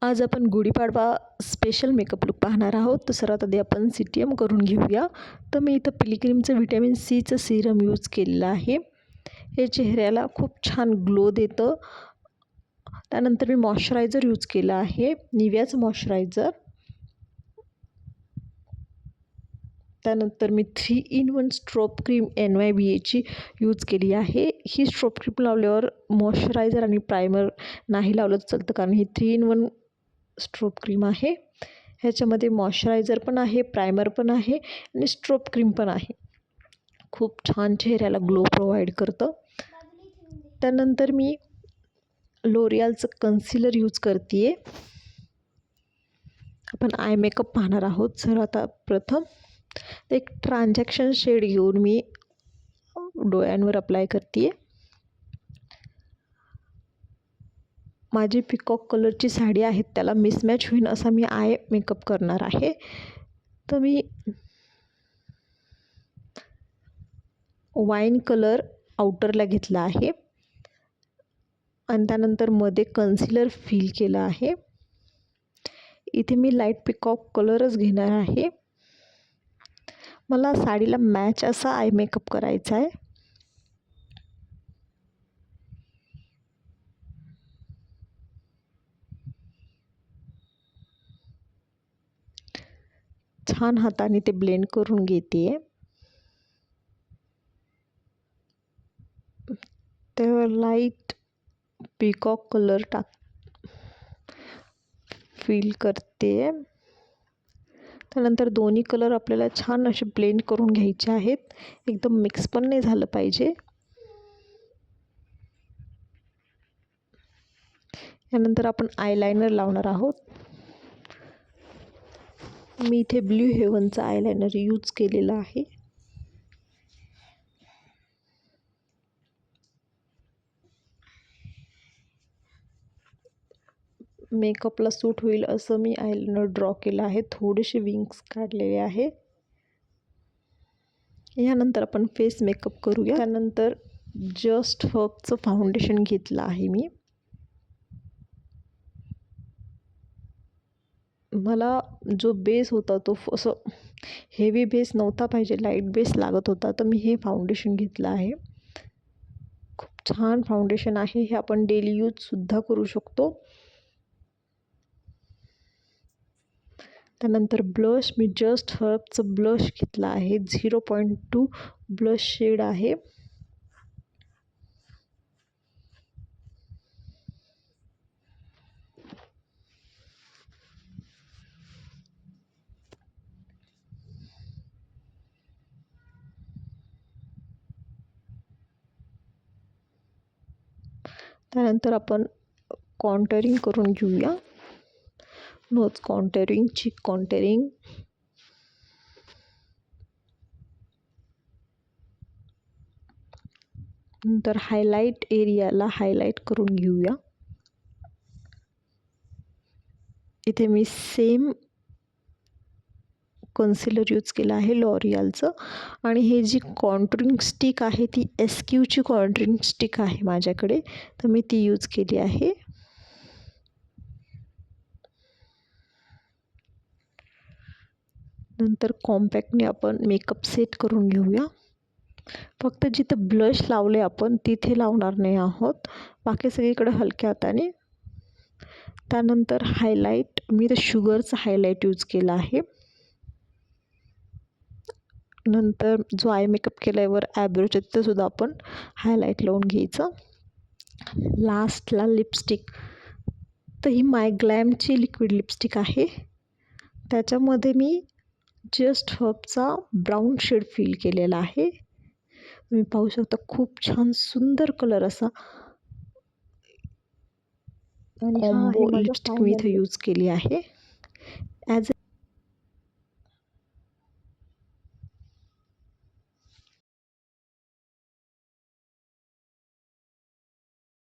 आज आपण Gudi Padwa special makeup look पाहणार आहोत. तर सर्वात आधी आपण CTM करून घेऊया. तर मी इथं पिलग्रिमचं व्हिटॅमिन सीचं सिरम यूज केलेलं आहे. हे चेहऱ्याला खूप छान ग्लो देतं. त्यानंतर मी मॉइश्चरायझर यूज केलं आहे, निव्हियाचं मॉइश्चरायझर. त्यानंतर मी 3 in 1 स्ट्रोब क्रीम NYBAची यूज केली आहे. ही स्ट्रोब क्रीम लावल्यावर मॉइश्चरायझर आणि प्रायमर नाही लावलं तर चालतं, कारण ही 3 in 1 स्ट्रोब क्रीम आहे. ह्याच्यामध्ये मॉइश्चरायझर पण आहे, प्रायमर पण आहे आणि स्ट्रोब क्रीम पण आहे. खूप छान चेहऱ्याला ग्लो प्रोव्हाइड करतं. त्यानंतर मी लोरियलचं कन्सिलर यूज करते आहे. आपण आय मेकअप पाहणार आहोत. सर्वात प्रथम एक ट्रान्झॅक्शन शेड घेऊन मी डोळ्यांवर अप्लाय करते आहे. माझी पिकॉक कलरची साडी आहे, त्याला मिसमॅच होईल असा मी आय मेकअप करणार आहे. तर मी वाईन कलर आउटरला घेतला आहे आणि त्यानंतर मध्ये कन्सिलर फिल केलं आहे. इथे मी लाईट पिकॉक कलरच घेणार आहे. मला साडीला मॅच असा आय मेकअप करायचा आहे. छान हाताने ते ब्लेंड करून घेते आहे. त्यावर लाईट पिकॉक कलर फिल करते. त्यानंतर दोन्ही कलर आपल्याला छान असे ब्लेंड करून घ्यायचे आहेत. एकदम मिक्स पण नाही झालं पाहिजे. यानंतर आपण आयलायनर लावणार आहोत. मी इथे ब्लू हेवनचा आयलायनर यूज केलेला आहे. मेकअपला सूट होईल असं मी आयलायनर ड्रॉ केलं आहे. थोडेसे विंग्स काढलेले आहे. यानंतर आपण फेस मेकअप करूया. त्यानंतर जस्ट हर्बचं फाउंडेशन घेतलं आहे मी. मला जो बेस होता तो असं हेवी बेस नव्हता पाहिजे, लाईट बेस लागत होता. तर मी हे फाउंडेशन घेतलं आहे. खूप छान फाउंडेशन आहे. हे आपण डेली यूजसुद्धा करू शकतो. त्यानंतर ब्लश मी जस्ट हर्बचं ब्लश घेतला आहे. 0.2 ब्लश शेड आहे. त्यानंतर आपण कॉन्टरिंग करून घेऊया. नोज कॉन्टरिंग, चीक कॉन्टरिंग. नंतर हायलाईट एरियाला हायलाईट करून घेऊया. इथे मी सेम कन्सिलर यूज केलं आहे लॉरियलचं. आणि हे जी कॉन्टरिंग स्टिक आहे ती SQची कॉन्टरिंग स्टिक आहे माझ्याकडे, तर मी ती यूज केली आहे. नंतर कॉम्पॅक्टने आपण मेकअप सेट करून घेऊया. फक्त जिथं ब्लश लावले आपण तिथे लावणार नाही आहोत, बाकी सगळीकडे हलक्या हाताने. त्यानंतर हायलाईट मी तर शुगरचं हायलाईट यूज केलं आहे. नंतर जो आय मेकअप केल्यावर ॲब्रोच्या तिथंसुद्धा आपण हायलाईट लावून घ्यायचं. लास्टला लिपस्टिक. तर ही माय ग्लॅमची लिक्विड लिपस्टिक आहे. त्याच्यामध्ये मी जस्ट हर्बचा ब्राऊन शेड फिल केलेला आहे. तुम्ही पाहू शकता, खूप छान सुंदर कलर असा. आणि कॉम्बो लिपस्टिक मी इथं यूज केली आहे. ॲज